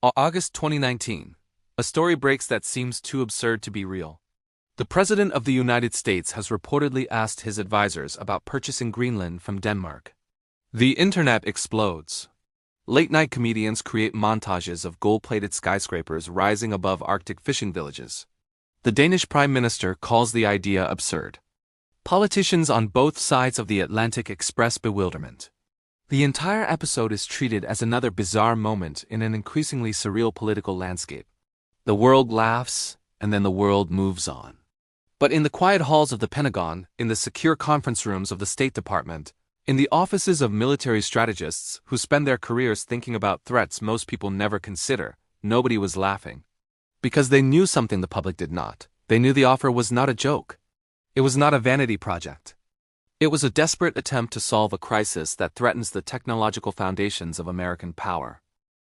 August 2019. A story breaks that seems too absurd to be real. The President of the United States has reportedly asked his advisors about purchasing Greenland from Denmark. The internet explodes. Late-night comedians create montages of gold-plated skyscrapers rising above Arctic fishing villages. The Danish Prime Minister calls the idea absurd. Politicians on both sides of the Atlantic express bewilderment. The entire episode is treated as another bizarre moment in an increasingly surreal political landscape. The world laughs, and then the world moves on. But in the quiet halls of the Pentagon, in the secure conference rooms of the State Department, in the offices of military strategists who spend their careers thinking about threats most people never consider, nobody was laughing. Because they knew something the public did not. They knew the offer was not a joke. It was not a vanity project. It was a desperate attempt to solve a crisis that threatens the technological foundations of American power.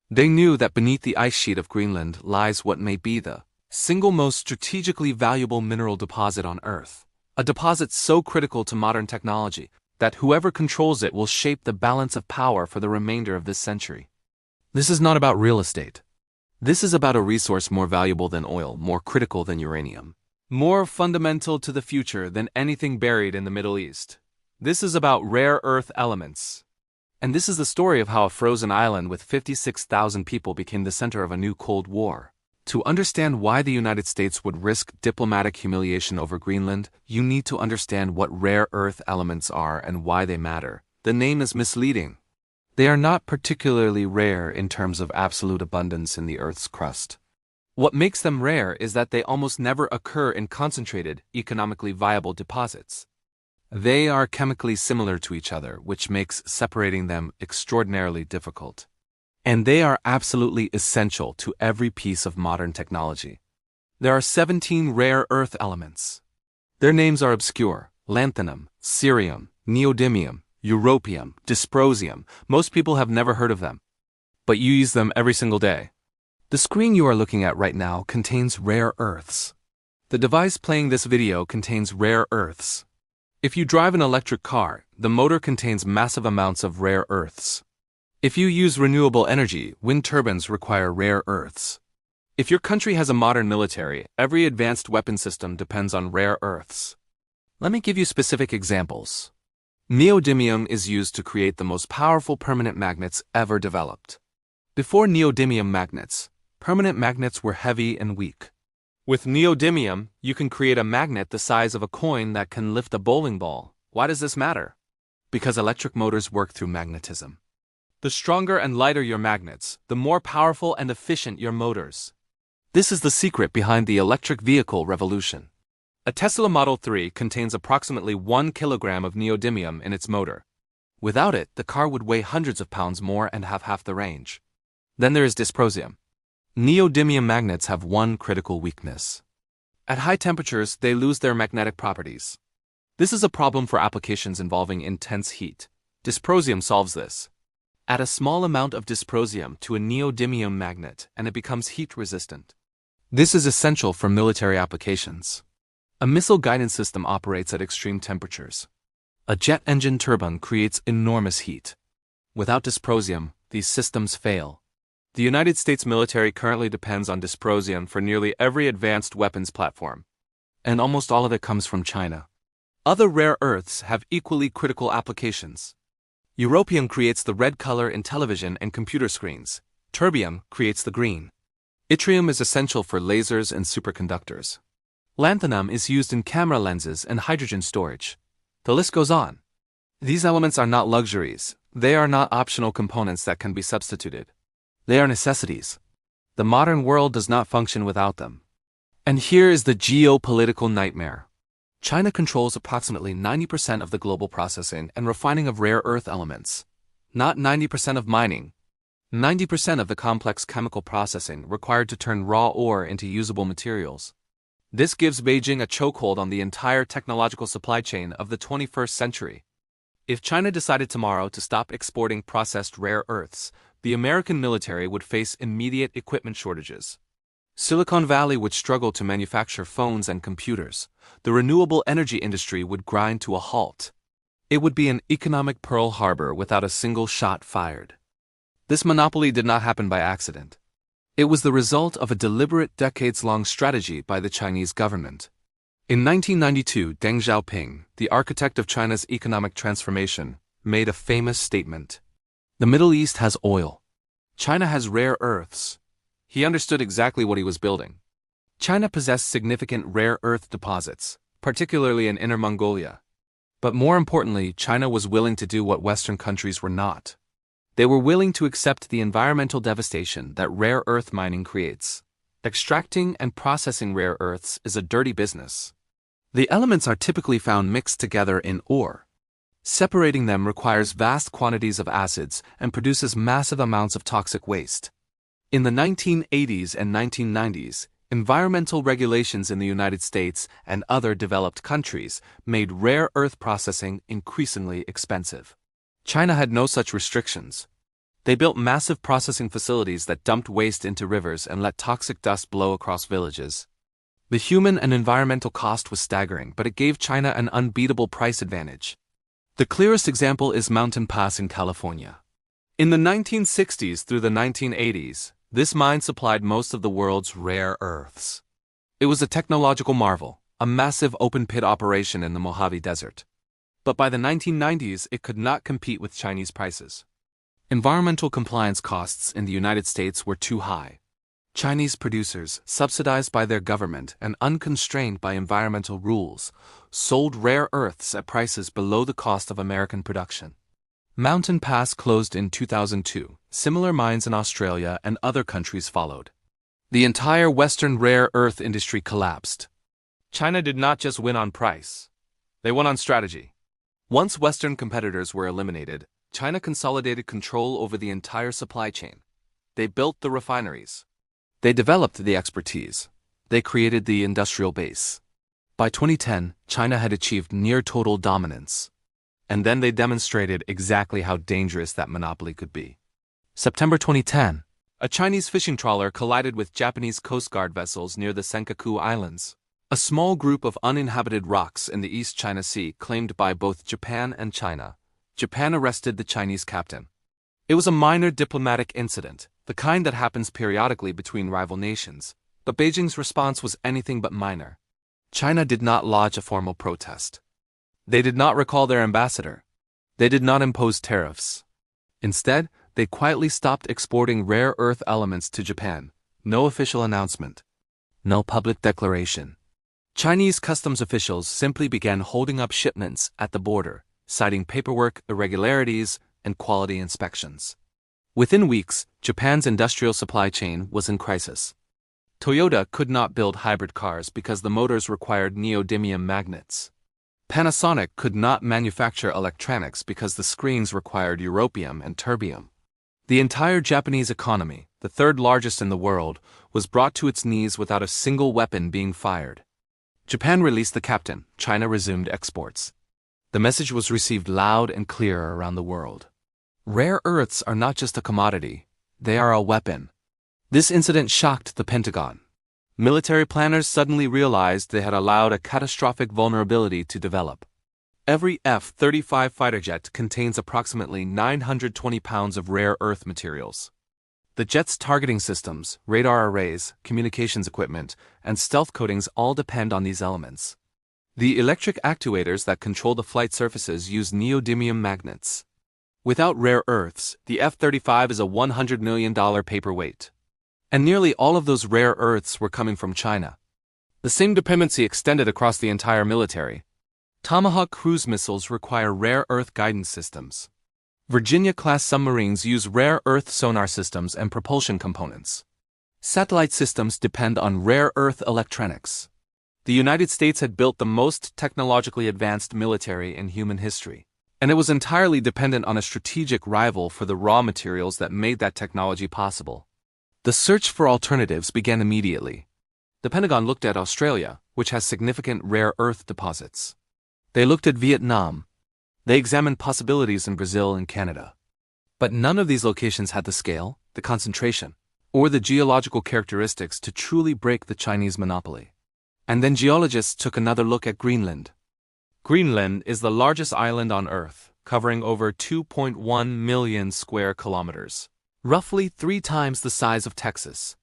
They knew that beneath the ice sheet of Greenland lies what may be the single most strategically valuable mineral deposit on Earth, a deposit so critical to modern technology that whoever controls it will shape the balance of power for the remainder of this century. This is not about real estate. This is about a resource more valuable than oil, more critical than uranium, more fundamental to the future than anything buried in the Middle East. This is about rare earth elements. And this is the story of how a frozen island with 56,000 people became the center of a new Cold War. To understand why the United States would risk diplomatic humiliation over Greenland, you need to understand what rare earth elements are and why they matter. The name is misleading. They are not particularly rare in terms of absolute abundance in the Earth's crust. What makes them rare is that they almost never occur in concentrated, economically viable deposits. They are chemically similar to each other, which makes separating them extraordinarily difficult. And they are absolutely essential to every piece of modern technology. There are 17 rare earth elements. Their names are obscure: lanthanum, cerium, neodymium, europium, dysprosium. Most people have never heard of them. But you use them every single day. The screen you are looking at right now contains rare earths. The device playing this video contains rare earths. If you drive an electric car, the motor contains massive amounts of rare earths. If you use renewable energy, wind turbines require rare earths. If your country has a modern military, every advanced weapon system depends on rare earths. Let me give you specific examples. Neodymium is used to create the most powerful permanent magnets ever developed. Before neodymium magnets, permanent magnets were heavy and weak. With neodymium, you can create a magnet the size of a coin that can lift a bowling ball. Why does this matter? Because electric motors work through magnetism. The stronger and lighter your magnets, the more powerful and efficient your motors. This is the secret behind the electric vehicle revolution. A Tesla Model 3 contains approximately 1 kilogram of neodymium in its motor. Without it, the car would weigh hundreds of pounds more and have half the range. Then there is dysprosium. Neodymium magnets have one critical weakness. At high temperatures, they lose their magnetic properties. This is a problem for applications involving intense heat. Dysprosium solves this. Add a small amount of dysprosium to a neodymium magnet and it becomes heat-resistant. This is essential for military applications. A missile guidance system operates at extreme temperatures. A jet engine turbine creates enormous heat. Without dysprosium, these systems fail. The United States military currently depends on dysprosium for nearly every advanced weapons platform. And almost all of it comes from China. Other rare earths have equally critical applications. Europium creates the red color in television and computer screens. Terbium creates the green. Yttrium is essential for lasers and superconductors. Lanthanum is used in camera lenses and hydrogen storage. The list goes on. These elements are not luxuries. They are not optional components that can be substituted. They are necessities. The modern world does not function without them. And here is the geopolitical nightmare. China controls approximately 90% of the global processing and refining of rare earth elements. Not 90% of mining. 90% of the complex chemical processing required to turn raw ore into usable materials. This gives Beijing a chokehold on the entire technological supply chain of the 21st century. If China decided tomorrow to stop exporting processed rare earths, the American military would face immediate equipment shortages. Silicon Valley would struggle to manufacture phones and computers. The renewable energy industry would grind to a halt. It would be an economic Pearl Harbor without a single shot fired. This monopoly did not happen by accident. It was the result of a deliberate decades-long strategy by the Chinese government. In 1992, Deng Xiaoping, the architect of China's economic transformation, made a famous statement. The Middle East has oil. China has rare earths. He understood exactly what he was building. China possessed significant rare earth deposits, particularly in Inner Mongolia. But more importantly, China was willing to do what Western countries were not. They were willing to accept the environmental devastation that rare earth mining creates. Extracting and processing rare earths is a dirty business. The elements are typically found mixed together in ore. Separating them requires vast quantities of acids and produces massive amounts of toxic waste. In the 1980s and 1990s, environmental regulations in the United States and other developed countries made rare earth processing increasingly expensive. China had no such restrictions. They built massive processing facilities that dumped waste into rivers and let toxic dust blow across villages. The human and environmental cost was staggering, but it gave China an unbeatable price advantage. The clearest example is Mountain Pass in California. In the 1960s through the 1980s, this mine supplied most of the world's rare earths. It was a technological marvel, a massive open-pit operation in the Mojave Desert. But by the 1990s, it could not compete with Chinese prices. Environmental compliance costs in the United States were too high. Chinese producers, subsidized by their government and unconstrained by environmental rules, sold rare earths at prices below the cost of American production. Mountain Pass closed in 2002. Similar mines in Australia and other countries followed. The entire Western rare earth industry collapsed. China did not just win on price. They won on strategy. Once Western competitors were eliminated, China consolidated control over the entire supply chain. They built the refineries. They developed the expertise. They created the industrial base. By 2010, China had achieved near-total dominance. And then they demonstrated exactly how dangerous that monopoly could be. September 2010, a Chinese fishing trawler collided with Japanese Coast Guard vessels near the Senkaku Islands, a small group of uninhabited rocks in the East China Sea claimed by both Japan and China. Japan arrested the Chinese captain. It was a minor diplomatic incident, the kind that happens periodically between rival nations, but Beijing's response was anything but minor. China did not lodge a formal protest. They did not recall their ambassador. They did not impose tariffs. Instead, they quietly stopped exporting rare earth elements to Japan. No official announcement. No public declaration. Chinese customs officials simply began holding up shipments at the border, citing paperwork irregularities and quality inspections. Within weeks, Japan's industrial supply chain was in crisis. Toyota could not build hybrid cars because the motors required neodymium magnets. Panasonic could not manufacture electronics because the screens required europium and terbium. The entire Japanese economy, the third largest in the world, was brought to its knees without a single weapon being fired. Japan released the captain. China resumed exports. The message was received loud and clear around the world. Rare earths are not just a commodity, they are a weapon. This incident shocked the Pentagon. Military planners suddenly realized they had allowed a catastrophic vulnerability to develop. Every F-35 fighter jet contains approximately 920 pounds of rare earth materials. The jet's targeting systems, radar arrays, communications equipment, and stealth coatings all depend on these elements. The electric actuators that control the flight surfaces use neodymium magnets. Without rare earths, the F-35 is a $100 million paperweight. And nearly all of those rare earths were coming from China. The same dependency extended across the entire military. Tomahawk cruise missiles require rare earth guidance systems. Virginia-class submarines use rare earth sonar systems and propulsion components. Satellite systems depend on rare earth electronics. The United States had built the most technologically advanced military in human history, and it was entirely dependent on a strategic rival for the raw materials that made that technology possible. The search for alternatives began immediately. The Pentagon looked at Australia, which has significant rare earth deposits. They looked at Vietnam. They examined possibilities in Brazil and Canada. But none of these locations had the scale, the concentration, or the geological characteristics to truly break the Chinese monopoly. And then geologists took another look at Greenland. Greenland is the largest island on Earth, covering over 2.1 million square kilometers, roughly 3 times the size of Texas.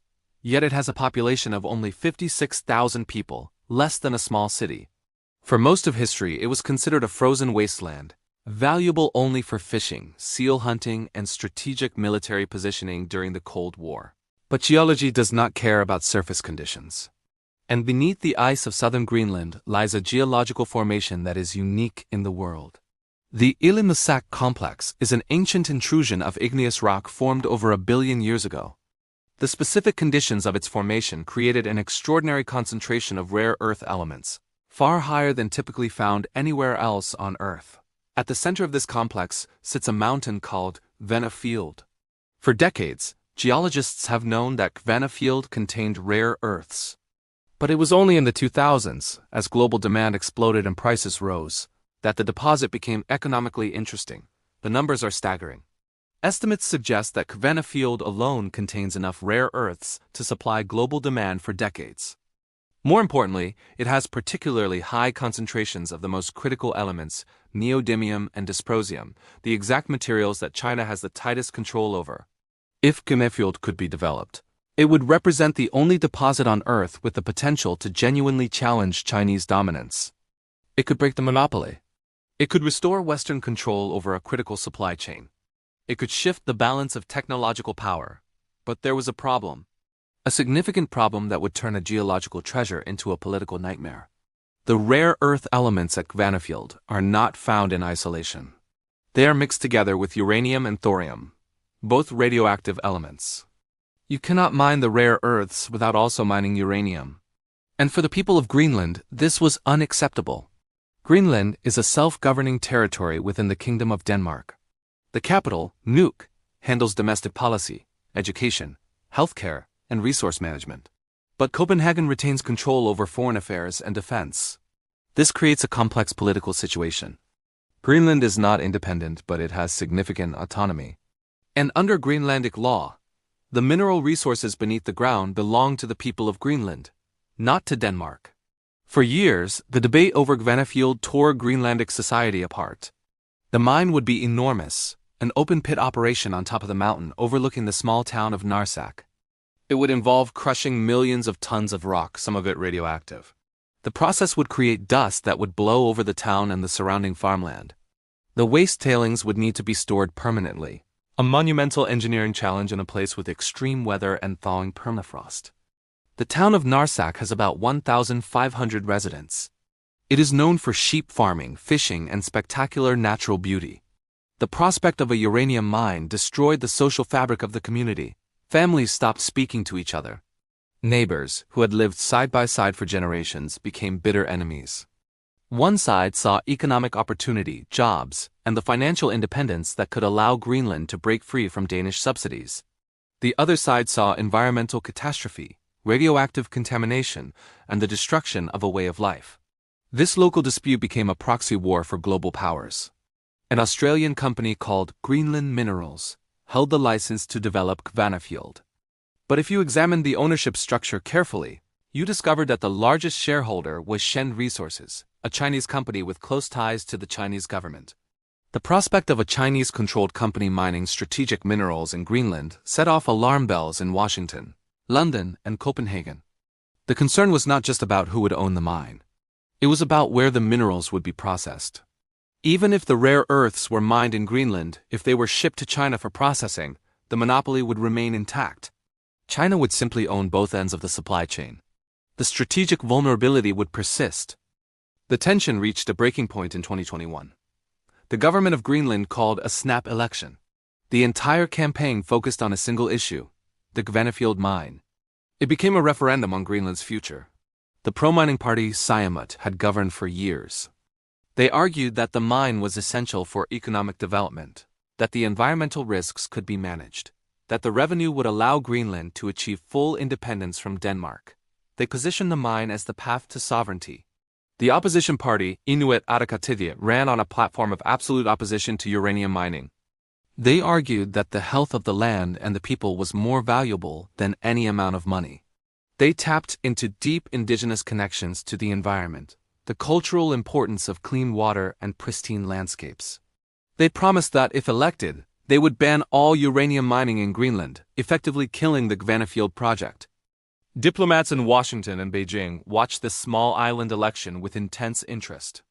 Yet it has a population of only 56,000 people, less than a small city. For most of history, it was considered a frozen wasteland, valuable only for fishing, seal hunting, and strategic military positioning during the Cold War. But geology does not care about surface conditions. And beneath the ice of southern Greenland lies a geological formation that is unique in the world. The Illimusak complex is an ancient intrusion of igneous rock formed over 1 billion years ago. The specific conditions of its formation created an extraordinary concentration of rare earth elements, far higher than typically found anywhere else on Earth. At the center of this complex sits a mountain called Kvenna Field. For decades, geologists have known that Kvenna Field contained rare earths. But it was only in the 2000s, as global demand exploded and prices rose, that the deposit became economically interesting. The numbers are staggering. Estimates suggest that Kvenna Field alone contains enough rare earths to supply global demand for decades. More importantly, it has particularly high concentrations of the most critical elements, neodymium and dysprosium, the exact materials that China has the tightest control over. If Kvenna Field could be developed, it would represent the only deposit on Earth with the potential to genuinely challenge Chinese dominance. It could break the monopoly. It could restore Western control over a critical supply chain. It could shift the balance of technological power. But there was a problem. A significant problem that would turn a geological treasure into a political nightmare. The rare earth elements at Kvenna Field are not found in isolation. They are mixed together with uranium and thorium, both radioactive elements. You cannot mine the rare earths without also mining uranium. And for the people of Greenland, this was unacceptable. Greenland is a self-governing territory within the Kingdom of Denmark. The capital, Nuuk, handles domestic policy, education, healthcare, and resource management. But Copenhagen retains control over foreign affairs and defense. This creates a complex political situation. Greenland is not independent, but it has significant autonomy. And under Greenlandic law, the mineral resources beneath the ground belong to the people of Greenland, not to Denmark. For years, the debate over Kvenna Field tore Greenlandic society apart. The mine would be enormous, an open-pit operation on top of the mountain overlooking the small town of Narsak. It would involve crushing millions of tons of rock, some of it radioactive. The process would create dust that would blow over the town and the surrounding farmland. The waste tailings would need to be stored permanently, a monumental engineering challenge in a place with extreme weather and thawing permafrost. The town of Narsak has about 1,500 residents. It is known for sheep farming, fishing, and spectacular natural beauty. The prospect of a uranium mine destroyed the social fabric of the community. Families stopped speaking to each other. Neighbors, who had lived side by side for generations, became bitter enemies. One side saw economic opportunity, jobs, and the financial independence that could allow Greenland to break free from Danish subsidies. The other side saw environmental catastrophe, radioactive contamination, and the destruction of a way of life. This local dispute became a proxy war for global powers. An Australian company called Greenland Minerals held the license to develop Kvenna Field. But if you examined the ownership structure carefully, you discovered that the largest shareholder was Shen Resources, a Chinese company with close ties to the Chinese government. The prospect of a Chinese-controlled company mining strategic minerals in Greenland set off alarm bells in Washington, London, and Copenhagen. The concern was not just about who would own the mine. It was about where the minerals would be processed. Even if the rare earths were mined in Greenland, if they were shipped to China for processing, the monopoly would remain intact. China would simply own both ends of the supply chain. The strategic vulnerability would persist. The tension reached a breaking point in 2021. The government of Greenland called a snap election. The entire campaign focused on a single issue, the Kvenna Field mine. It became a referendum on Greenland's future. The pro-mining party Siumut had governed for years. They argued that the mine was essential for economic development, that the environmental risks could be managed, that the revenue would allow Greenland to achieve full independence from Denmark. They positioned the mine as the path to sovereignty. The opposition party, Inuit Ataqatigiit, ran on a platform of absolute opposition to uranium mining. They argued that the health of the land and the people was more valuable than any amount of money. They tapped into deep indigenous connections to the environment, the cultural importance of clean water and pristine landscapes. They promised that if elected, they would ban all uranium mining in Greenland, effectively killing the Kvenna Field project. Diplomats in Washington and Beijing watched this small island election with intense interest.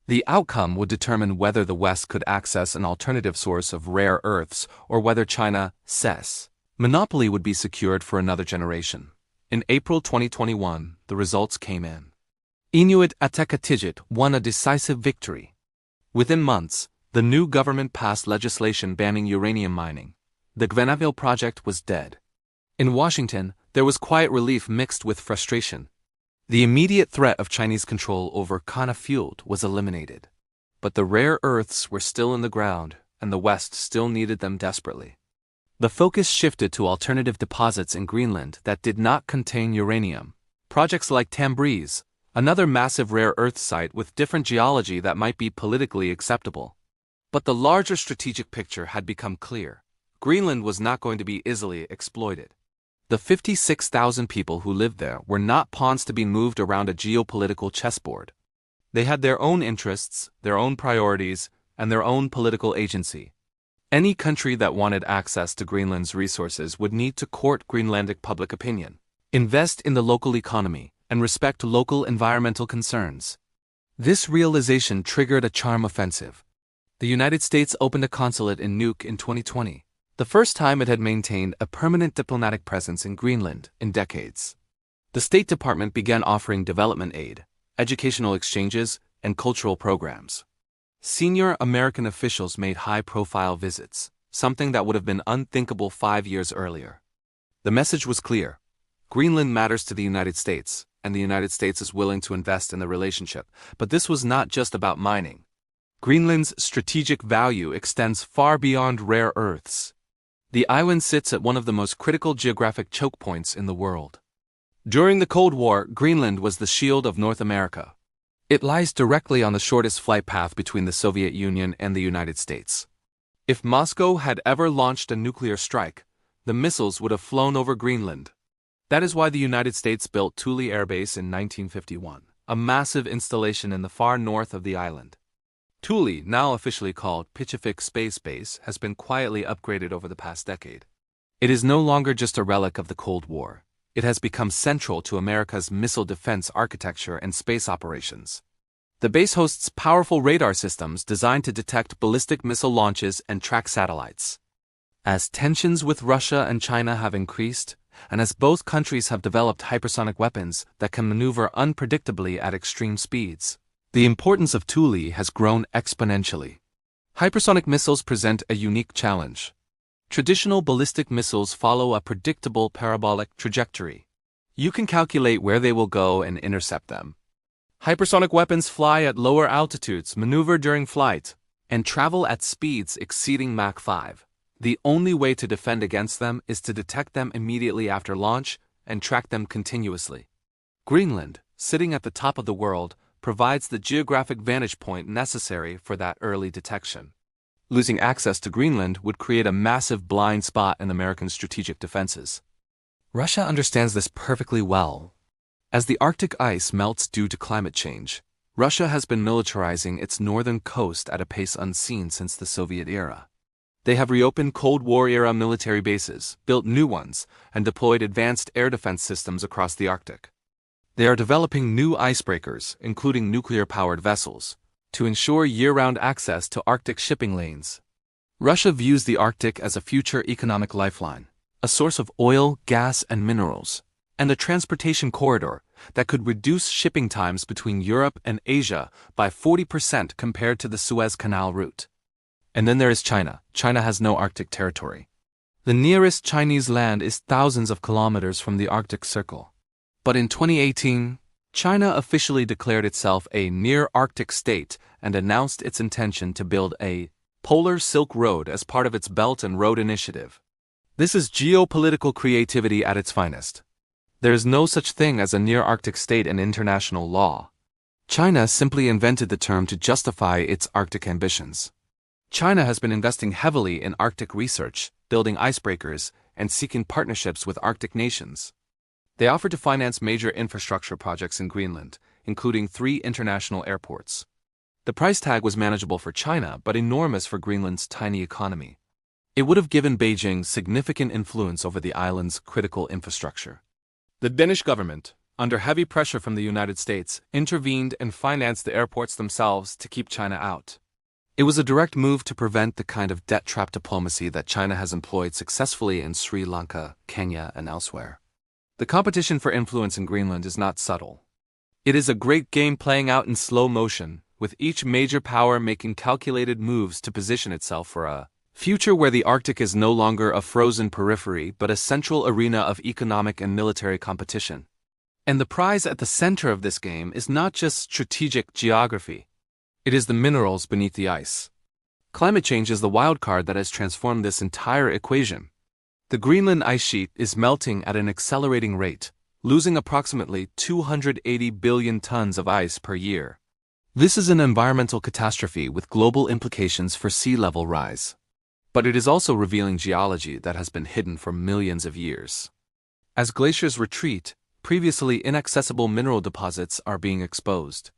The outcome would determine whether the West could access an alternative source of rare earths or whether China's monopoly would be secured for another generation. In April 2021, the results came in. Inuit Ataqatigiit won a decisive victory. Within months, the new government passed legislation banning uranium mining. The Grenaville project was dead. In Washington, there was quiet relief mixed with frustration. The immediate threat of Chinese control over Kana Field was eliminated. But the rare earths were still in the ground, and the West still needed them desperately. The focus shifted to alternative deposits in Greenland that did not contain uranium. Projects like Tambreez, another massive rare earth site with different geology that might be politically acceptable. But the larger strategic picture had become clear. Greenland was not going to be easily exploited. The 56,000 people who lived there were not pawns to be moved around a geopolitical chessboard. They had their own interests, their own priorities, and their own political agency. Any country that wanted access to Greenland's resources would need to court Greenlandic public opinion, invest in the local economy, and respect local environmental concerns. This realization triggered a charm offensive. The United States opened a consulate in Nuuk in 2020, the first time it had maintained a permanent diplomatic presence in Greenland in decades. The State Department began offering development aid, educational exchanges, and cultural programs. Senior American officials made high-profile visits, something that would have been unthinkable 5 years earlier. The message was clear. Greenland matters to the United States, and the United States is willing to invest in the relationship, but this was not just about mining. Greenland's strategic value extends far beyond rare earths. The island sits at one of the most critical geographic choke points in the world. During the Cold War, Greenland was the shield of North America. It lies directly on the shortest flight path between the Soviet Union and the United States. If Moscow had ever launched a nuclear strike, the missiles would have flown over Greenland. That is why the United States built Thule Air Base in 1951, a massive installation in the far north of the island. Thule, now officially called Pituffik Space Base, has been quietly upgraded over the past decade. It is no longer just a relic of the Cold War. It has become central to America's missile defense architecture and space operations. The base hosts powerful radar systems designed to detect ballistic missile launches and track satellites. As tensions with Russia and China have increased, and as both countries have developed hypersonic weapons that can maneuver unpredictably at extreme speeds, the importance of Thule has grown exponentially. Hypersonic missiles present a unique challenge. Traditional ballistic missiles follow a predictable parabolic trajectory. You can calculate where they will go and intercept them. Hypersonic weapons fly at lower altitudes, maneuver during flight, and travel at speeds exceeding Mach 5. The only way to defend against them is to detect them immediately after launch and track them continuously. Greenland, sitting at the top of the world, provides the geographic vantage point necessary for that early detection. Losing access to Greenland would create a massive blind spot in American strategic defenses. Russia understands this perfectly well. As the Arctic ice melts due to climate change, Russia has been militarizing its northern coast at a pace unseen since the Soviet era. They have reopened Cold War-era military bases, built new ones, and deployed advanced air defense systems across the Arctic. They are developing new icebreakers, including nuclear-powered vessels, to ensure year-round access to Arctic shipping lanes. Russia views the Arctic as a future economic lifeline, a source of oil, gas, and minerals, and a transportation corridor that could reduce shipping times between Europe and Asia by 40% compared to the Suez Canal route. And then there is China. China has no Arctic territory. The nearest Chinese land is thousands of kilometers from the Arctic Circle. But in 2018, China officially declared itself a near-Arctic state and announced its intention to build a Polar Silk Road as part of its Belt and Road Initiative. This is geopolitical creativity at its finest. There is no such thing as a near-Arctic state in international law. China simply invented the term to justify its Arctic ambitions. China has been investing heavily in Arctic research, building icebreakers, and seeking partnerships with Arctic nations. They offered to finance major infrastructure projects in Greenland, including 3 international airports. The price tag was manageable for China, but enormous for Greenland's tiny economy. It would have given Beijing significant influence over the island's critical infrastructure. The Danish government, under heavy pressure from the United States, intervened and financed the airports themselves to keep China out. It was a direct move to prevent the kind of debt-trap diplomacy that China has employed successfully in Sri Lanka, Kenya, and elsewhere. The competition for influence in Greenland is not subtle. It is a great game playing out in slow motion, with each major power making calculated moves to position itself for a future where the Arctic is no longer a frozen periphery but a central arena of economic and military competition. And the prize at the center of this game is not just strategic geography. It is the minerals beneath the ice. Climate change is the wild card that has transformed this entire equation. The Greenland ice sheet is melting at an accelerating rate, losing approximately 280 billion tons of ice per year. This is an environmental catastrophe with global implications for sea level rise. But it is also revealing geology that has been hidden for millions of years. As glaciers retreat, previously inaccessible mineral deposits are being exposed.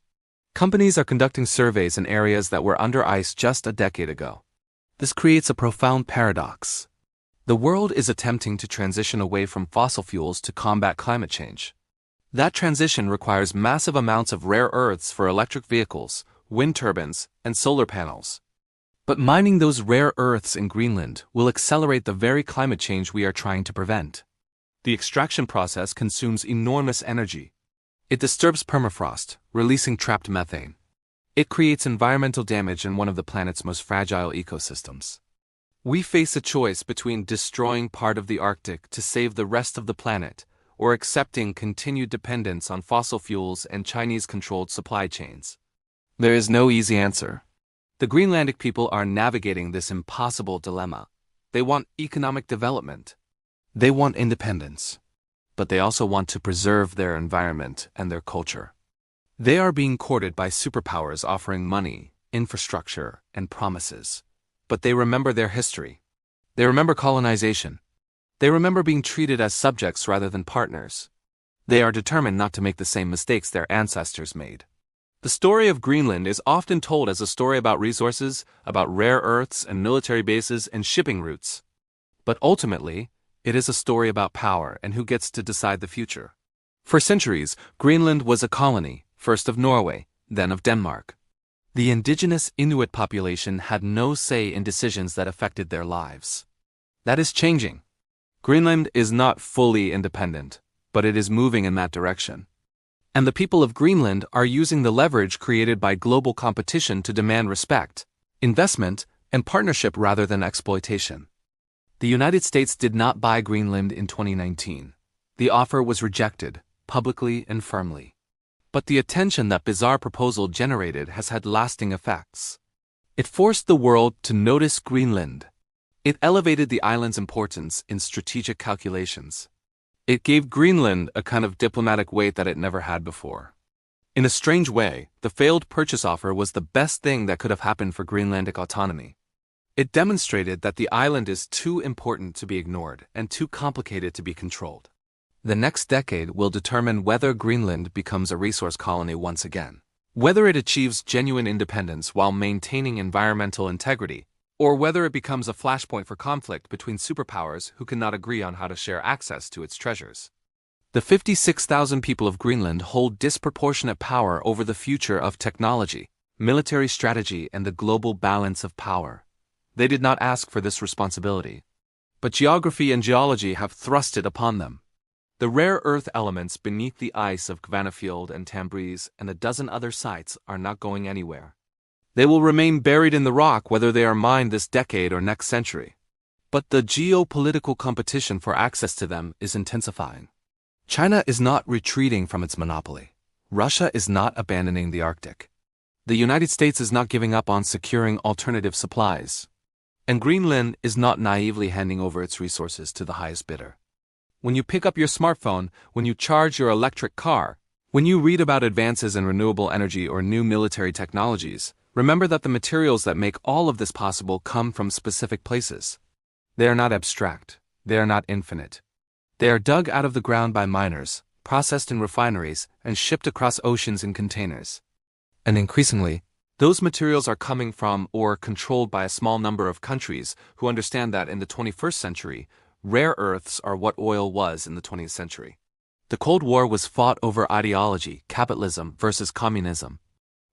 Companies are conducting surveys in areas that were under ice just a decade ago. This creates a profound paradox. The world is attempting to transition away from fossil fuels to combat climate change. That transition requires massive amounts of rare earths for electric vehicles, wind turbines, and solar panels. But mining those rare earths in Greenland will accelerate the very climate change we are trying to prevent. The extraction process consumes enormous energy. It disturbs permafrost, releasing trapped methane. It creates environmental damage in one of the planet's most fragile ecosystems. We face a choice between destroying part of the Arctic to save the rest of the planet, or accepting continued dependence on fossil fuels and Chinese-controlled supply chains. There is no easy answer. The Greenlandic people are navigating this impossible dilemma. They want economic development. They want independence. But they also want to preserve their environment and their culture. They are being courted by superpowers offering money, infrastructure, and promises. But they remember their history. They remember colonization. They remember being treated as subjects rather than partners. They are determined not to make the same mistakes their ancestors made. The story of Greenland is often told as a story about resources, about rare earths and military bases and shipping routes. But ultimately, it is a story about power and who gets to decide the future. For centuries, Greenland was a colony, first of Norway, then of Denmark. The indigenous Inuit population had no say in decisions that affected their lives. That is changing. Greenland is not fully independent, but it is moving in that direction. And the people of Greenland are using the leverage created by global competition to demand respect, investment, and partnership rather than exploitation. The United States did not buy Greenland in 2019. The offer was rejected, publicly and firmly. But the attention that bizarre proposal generated has had lasting effects. It forced the world to notice Greenland. It elevated the island's importance in strategic calculations. It gave Greenland a kind of diplomatic weight that it never had before. In a strange way, the failed purchase offer was the best thing that could have happened for Greenlandic autonomy. It demonstrated that the island is too important to be ignored and too complicated to be controlled. The next decade will determine whether Greenland becomes a resource colony once again, whether it achieves genuine independence while maintaining environmental integrity, or whether it becomes a flashpoint for conflict between superpowers who cannot agree on how to share access to its treasures. The 56,000 people of Greenland hold disproportionate power over the future of technology, military strategy, and the global balance of power. They did not ask for this responsibility. But geography and geology have thrust it upon them. The rare earth elements beneath the ice of Kvanefjeld and Tambris and a dozen other sites are not going anywhere. They will remain buried in the rock whether they are mined this decade or next century. But the geopolitical competition for access to them is intensifying. China is not retreating from its monopoly. Russia is not abandoning the Arctic. The United States is not giving up on securing alternative supplies. And Greenland is not naively handing over its resources to the highest bidder. When you pick up your smartphone, when you charge your electric car, when you read about advances in renewable energy or new military technologies, remember that the materials that make all of this possible come from specific places. They are not abstract. They are not infinite. They are dug out of the ground by miners, processed in refineries, and shipped across oceans in containers. And increasingly, those materials are coming from or controlled by a small number of countries who understand that in the 21st century, rare earths are what oil was in the 20th century. The Cold War was fought over ideology, capitalism versus communism.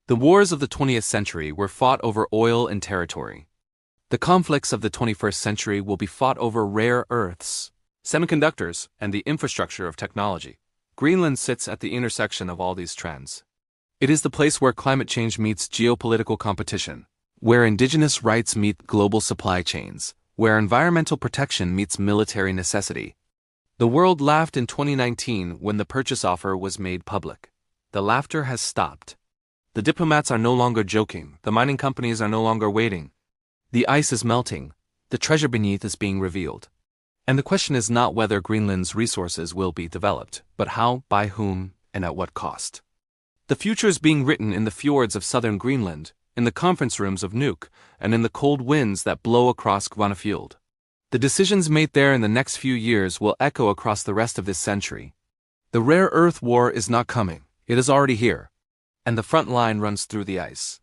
The wars of the 20th century were fought over oil and territory. The conflicts of the 21st century will be fought over rare earths, semiconductors, and the infrastructure of technology. Greenland sits at the intersection of all these trends. It is the place where climate change meets geopolitical competition, where indigenous rights meet global supply chains, where environmental protection meets military necessity. The world laughed in 2019 when the purchase offer was made public. The laughter has stopped. The diplomats are no longer joking, the mining companies are no longer waiting. The ice is melting, the treasure beneath is being revealed. And the question is not whether Greenland's resources will be developed, but how, by whom, and at what cost. The future is being written in the fjords of southern Greenland, in the conference rooms of Nuuk, and in the cold winds that blow across Gvanafjord. The decisions made there in the next few years will echo across the rest of this century. The rare earth war is not coming, it is already here. And the front line runs through the ice.